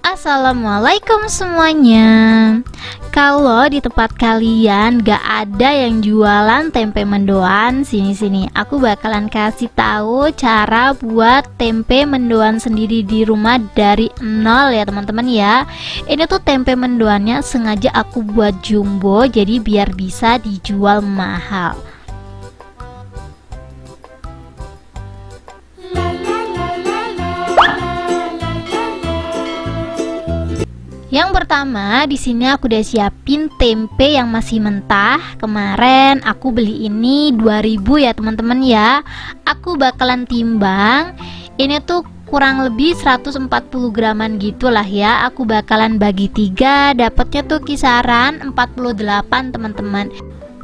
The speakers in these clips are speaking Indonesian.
Assalamualaikum semuanya. Kalau di tempat kalian gak ada yang jualan tempe mendoan, sini-sini aku bakalan kasih tahu cara buat tempe mendoan sendiri di rumah dari nol ya teman-teman ya. Ini tuh tempe mendoannya sengaja aku buat jumbo, jadi biar bisa dijual mahal. Yang pertama, di sini aku udah siapin tempe yang masih mentah. Kemarin aku beli ini 2000 ya teman-teman ya. Aku bakalan timbang. Ini tuh kurang lebih 140 graman gitulah ya. Aku bakalan bagi 3, dapatnya tuh kisaran 48 teman-teman.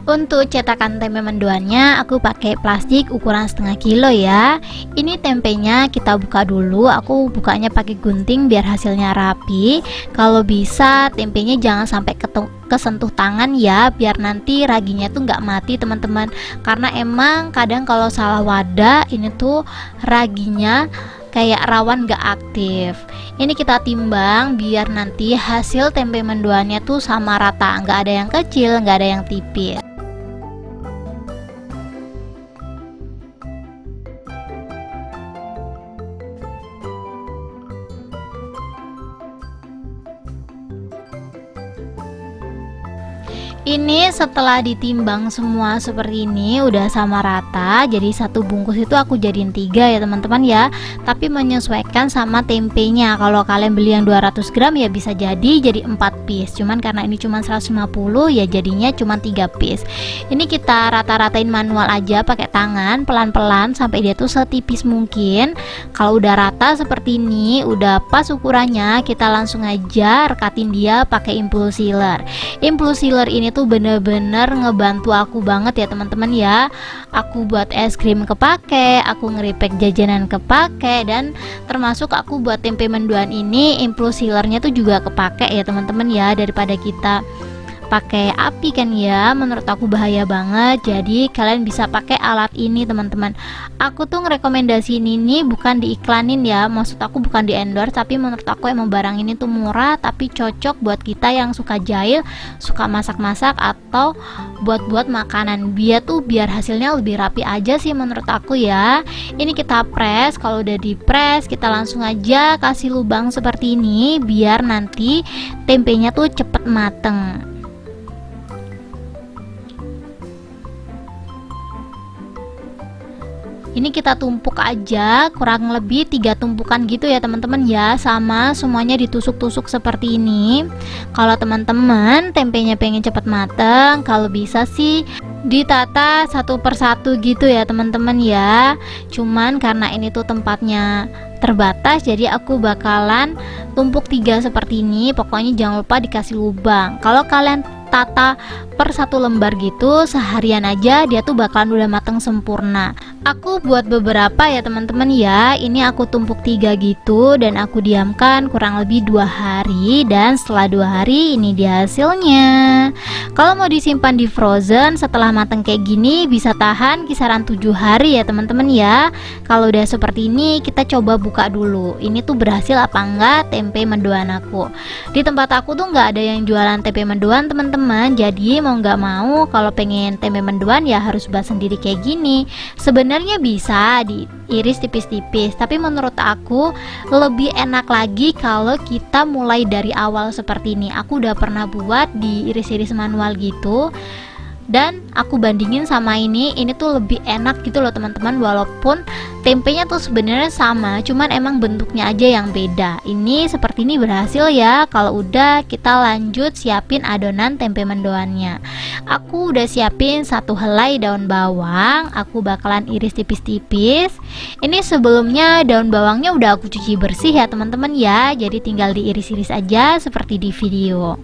Untuk cetakan tempe mendoannya aku pakai plastik ukuran setengah kilo ya. Ini tempenya kita buka dulu. Aku bukanya pakai gunting biar hasilnya rapi. Kalau bisa tempenya jangan sampai kesentuh tangan ya, biar nanti raginya tuh nggak mati teman-teman. Karena emang kadang kalau salah wadah ini tuh raginya kayak rawan gak aktif. Ini kita timbang biar nanti hasil tempe mendoannya tuh sama rata, nggak ada yang kecil, nggak ada yang tipis. Ini setelah ditimbang semua seperti ini udah sama rata, jadi satu bungkus itu aku jadiin 3 ya teman-teman ya. Tapi menyesuaikan sama tempenya. Kalau kalian beli yang 200 gram ya bisa jadi 4 piece. Cuman karena ini cuma 150 ya jadinya cuma 3 piece. Ini kita rata-ratain manual aja pakai tangan, pelan-pelan sampai dia tuh setipis mungkin. Kalau udah rata seperti ini, udah pas ukurannya, kita langsung aja rekatin dia pakai impulse sealer. Impulse sealer ini tuh bener-bener ngebantu aku banget ya teman-teman ya. Aku buat es krim kepake, aku ngeripek jajanan kepake, dan termasuk aku buat tempe mendoan ini impulse sealernya tuh juga kepake ya teman-teman ya. Daripada kita pakai api kan ya, menurut aku bahaya banget. Jadi kalian bisa pakai alat ini teman-teman. Aku tuh ngerekomendasiin ini bukan diiklanin ya, maksud aku bukan di endorse, tapi menurut aku emang barang ini tuh murah tapi cocok buat kita yang suka jahil, suka masak-masak, atau buat makanan. Biar hasilnya lebih rapi aja sih menurut aku ya. Ini kita press. Kalau udah di press kita langsung aja kasih lubang seperti ini biar nanti tempenya tuh cepet mateng. Ini kita tumpuk aja kurang lebih 3 tumpukan gitu ya teman-teman ya, sama semuanya ditusuk-tusuk seperti ini. Kalau teman-teman tempenya pengen cepet mateng, kalau bisa sih ditata satu persatu gitu ya teman-teman ya. Cuman karena ini tuh tempatnya terbatas, jadi aku bakalan tumpuk 3 seperti ini. Pokoknya jangan lupa dikasih lubang. Kalau kalian tata per 1 lembar gitu, seharian aja dia tuh bakalan udah mateng sempurna. Aku buat beberapa ya teman-teman ya. Ini aku tumpuk 3 gitu dan aku diamkan kurang lebih 2 hari, dan setelah 2 hari ini dia hasilnya. Kalau mau disimpan di frozen setelah mateng kayak gini bisa tahan kisaran 7 hari ya teman-teman ya. Kalau udah seperti ini kita coba buka dulu. Ini tuh berhasil apa enggak tempe mendoan aku. Di tempat aku tuh nggak ada yang jualan tempe mendoan teman-teman. Jadi mau nggak mau kalau pengen tempe mendoan ya harus buat sendiri kayak gini. Sebenarnya bisa diiris tipis-tipis, tapi menurut aku lebih enak lagi kalau kita mulai dari awal seperti ini. Aku udah pernah buat diiris-iris manual gitu, dan aku bandingin sama ini tuh lebih enak gitu loh teman-teman. Walaupun tempenya tuh sebenarnya sama, cuman emang bentuknya aja yang beda. Ini seperti ini berhasil ya. Kalau udah kita lanjut siapin adonan tempe mendoannya. Aku udah siapin 1 helai daun bawang. Aku bakalan iris tipis-tipis. Ini sebelumnya daun bawangnya udah aku cuci bersih ya teman-teman ya. Jadi tinggal diiris-iris aja seperti di video.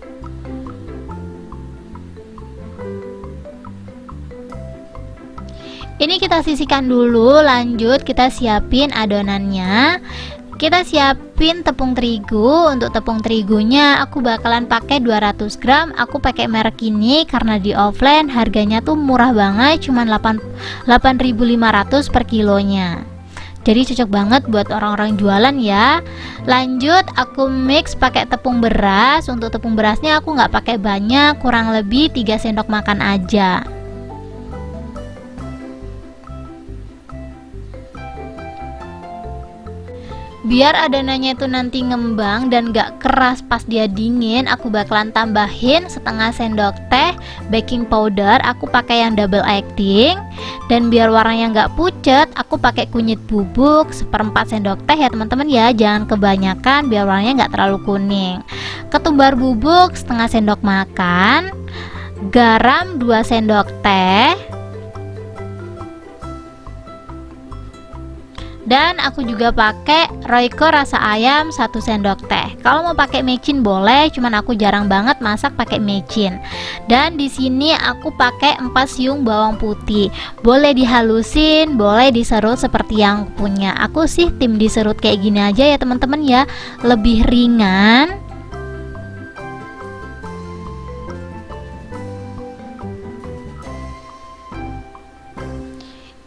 Ini kita sisihkan dulu, lanjut kita siapin adonannya. Kita siapin tepung terigu. Untuk tepung terigunya aku bakalan pakai 200 gram. Aku pakai merek ini karena di offline harganya tuh murah banget, cuman 8.500 per kilonya. Jadi cocok banget buat orang-orang jualan ya. Lanjut aku mix pakai tepung beras. Untuk tepung berasnya aku nggak pakai banyak, kurang lebih 3 sendok makan aja. Biar adonannya itu nanti ngembang dan gak keras pas dia dingin, aku bakalan tambahin setengah sendok teh baking powder. Aku pakai yang double acting. Dan biar warnanya gak pucet, aku pakai kunyit bubuk 1/4 sendok teh ya teman-teman ya. Jangan kebanyakan biar warnanya gak terlalu kuning. Ketumbar bubuk setengah sendok makan. Garam 2 sendok teh. Dan aku juga pakai Royco rasa ayam 1 sendok teh. Kalau mau pakai mecin boleh, cuman aku jarang banget masak pakai mecin. Dan di sini aku pakai 4 siung bawang putih. Boleh dihalusin, boleh diserut seperti yang punya. Aku sih tim diserut kayak gini aja ya teman-teman ya, lebih ringan.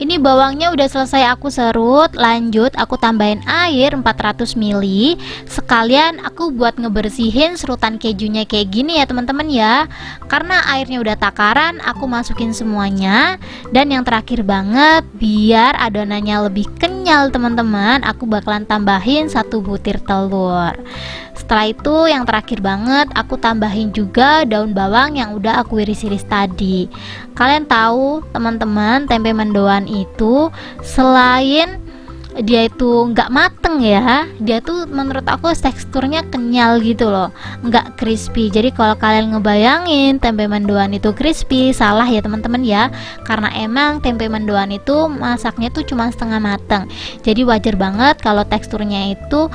Ini bawangnya udah selesai aku serut. Lanjut aku tambahin air 400 ml. Sekalian aku buat ngebersihin serutan kejunya kayak gini ya teman-teman ya. Karena airnya udah takaran, aku masukin semuanya. Dan yang terakhir banget, biar adonannya lebih kenyal teman-teman, aku bakalan tambahin 1 butir telur. Setelah itu yang terakhir banget, aku tambahin juga daun bawang yang udah aku iris-iris tadi. Kalian tahu teman-teman, tempe mendoan itu selain dia itu nggak mateng ya, dia tuh menurut aku teksturnya kenyal gitu loh, nggak crispy. Jadi kalau kalian ngebayangin tempe mendoan itu crispy, salah ya teman-teman ya, karena emang tempe mendoan itu masaknya tuh cuma setengah mateng. Jadi wajar banget kalau teksturnya itu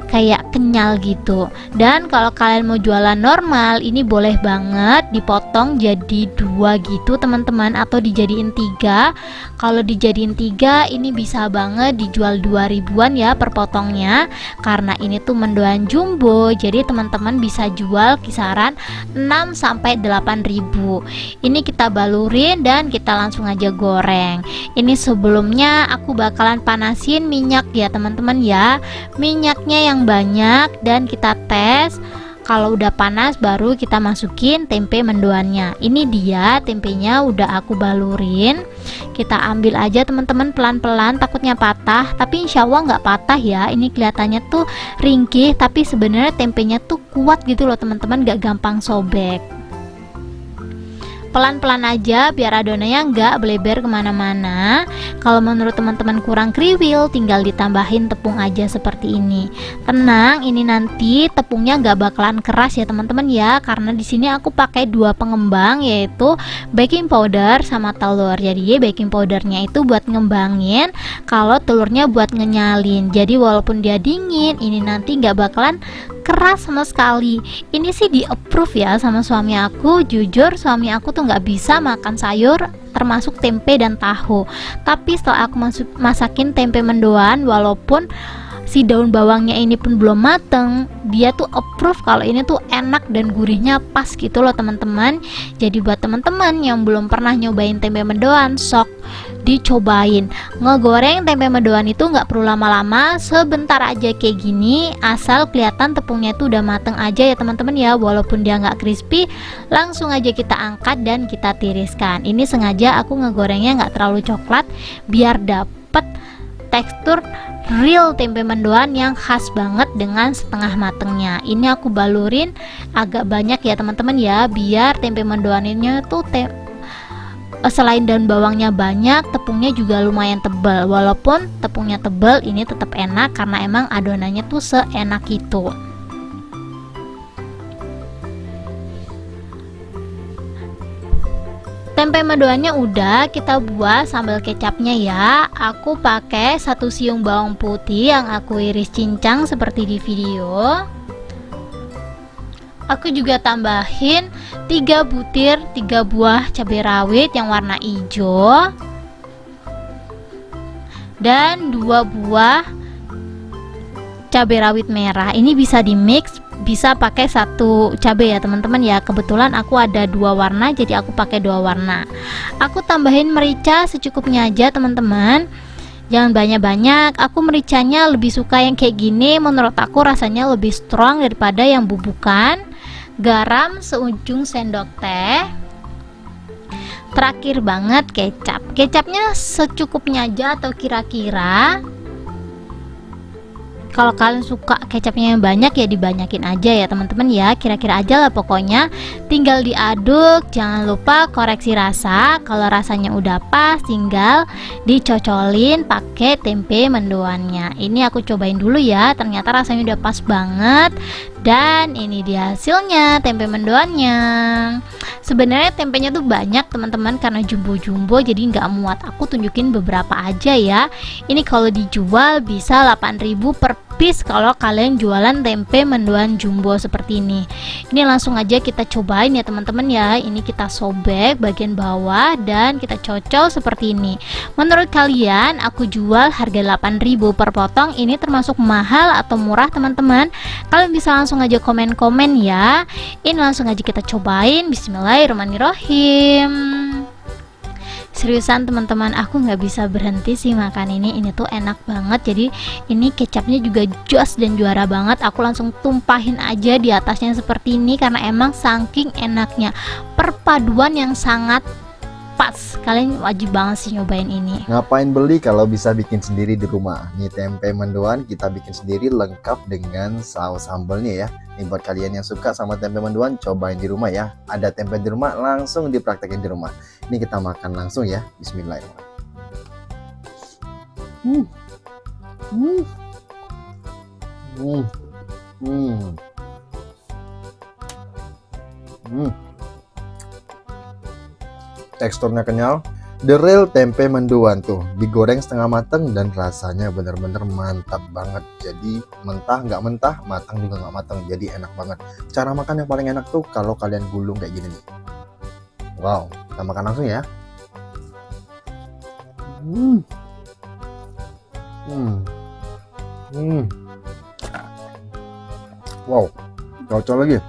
kayak kenyal gitu. Dan kalau kalian mau jualan normal, ini boleh banget dipotong jadi 2 gitu teman-teman, atau dijadiin 3. Kalau dijadiin 3 ini bisa banget dijual 2.000-an ya per potongnya, karena ini tuh mendoan jumbo. Jadi teman-teman bisa jual kisaran 6-8.000. Ini kita balurin dan kita langsung aja goreng. Ini sebelumnya aku bakalan panasin minyak ya teman-teman ya. Minyaknya yang banyak dan kita tes. Kalau udah panas baru kita masukin tempe mendoannya. Ini dia tempenya udah aku balurin. Kita ambil aja teman-teman pelan-pelan, takutnya patah, tapi insya Allah nggak patah ya. Ini kelihatannya tuh ringkih, tapi sebenarnya tempenya tuh kuat gitu loh teman-teman, nggak gampang sobek. Pelan-pelan aja biar adonannya nggak bleber kemana-mana. Kalau menurut teman-teman kurang kriwil, tinggal ditambahin tepung aja seperti ini. Tenang, ini nanti tepungnya nggak bakalan keras ya teman-teman ya, karena di sini aku pakai 2 pengembang, yaitu baking powder sama telur. Jadi baking powdernya itu buat ngembangin, kalau telurnya buat ngenyalin. Jadi walaupun dia dingin, ini nanti nggak bakalan keras sama sekali. Ini sih di approve ya sama suami aku. Jujur suami aku tuh nggak bisa makan sayur termasuk tempe dan tahu, tapi setelah aku masakin tempe mendoan, walaupun si daun bawangnya ini pun belum mateng, dia tuh approve kalau ini tuh enak dan gurihnya pas gitu loh teman-teman. Jadi buat teman-teman yang belum pernah nyobain tempe mendoan, sok dicobain. Ngegoreng tempe mendoan itu nggak perlu lama-lama, sebentar aja kayak gini, asal kelihatan tepungnya itu udah mateng aja ya teman-teman ya. Walaupun dia nggak crispy, langsung aja kita angkat dan kita tiriskan. Ini sengaja aku ngegorengnya nggak terlalu coklat biar dapet tekstur real tempe mendoan yang khas banget dengan setengah matengnya. Ini aku balurin agak banyak ya teman-teman ya, biar tempe mendoannya tuh selain daun bawangnya banyak, tepungnya juga lumayan tebal. Walaupun tepungnya tebal, ini tetap enak karena emang adonannya tuh seenak itu. Tempe mendoannya udah, kita buat sambal kecapnya ya. Aku pakai 1 siung bawang putih yang aku iris cincang seperti di video. Aku juga tambahin 3 buah cabai rawit yang warna hijau dan 2 buah cabai rawit merah. Ini bisa di mix, bisa pakai 1 cabai ya teman-teman ya. Kebetulan aku ada 2 warna, jadi aku pakai 2 warna. Aku tambahin merica secukupnya aja teman-teman. Jangan banyak-banyak, aku mericanya lebih suka yang kayak gini, menurut aku rasanya lebih strong daripada yang bubukan. Garam seujung sendok teh. Terakhir banget kecap. Kecapnya secukupnya aja atau kira-kira. Kalau kalian suka kecapnya yang banyak ya dibanyakin aja ya teman-teman ya, kira-kira aja lah pokoknya. Tinggal diaduk, jangan lupa koreksi rasa. Kalau rasanya udah pas tinggal dicocolin pakai tempe mendoannya. Ini aku cobain dulu ya, ternyata rasanya udah pas banget. Dan ini dia hasilnya, tempe mendoannya. Sebenarnya tempenya tuh banyak teman-teman karena jumbo-jumbo jadi nggak muat. Aku tunjukin beberapa aja ya. Ini kalau dijual bisa 8.000 per piece kalau kalian jualan tempe mendoan jumbo seperti ini. Ini langsung aja kita cobain ya teman-teman ya. Ini kita sobek bagian bawah dan kita cocol seperti ini. Menurut kalian aku jual harga 8.000 per potong ini termasuk mahal atau murah teman-teman? Kalian bisa langsung aja komen-komen ya. Ini langsung aja kita cobain. Bismillahirrahmanirrahim. Seriusan teman-teman, aku nggak bisa berhenti sih makan ini tuh enak banget. Jadi ini kecapnya juga jos dan juara banget. Aku langsung tumpahin aja di atasnya seperti ini karena emang saking enaknya, perpaduan yang sangat pas. Kalian wajib banget sih nyobain ini. Ngapain beli kalau bisa bikin sendiri di rumah? Nih tempe mendoan kita bikin sendiri lengkap dengan saus sambalnya ya. Ini buat kalian yang suka sama tempe mendoan, cobain di rumah ya. Ada tempe di rumah, langsung dipraktekin di rumah. Ini kita makan langsung ya. Bismillahirrahmanirrahim. Teksturnya kenyal. The real tempe mendoan tuh digoreng setengah mateng dan rasanya bener-bener mantap banget. Jadi mentah nggak mentah, matang juga nggak matang, jadi enak banget. Cara makan yang paling enak tuh kalau kalian gulung kayak gini nih. Wow, kita makan langsung ya. Wow, cocok lagi.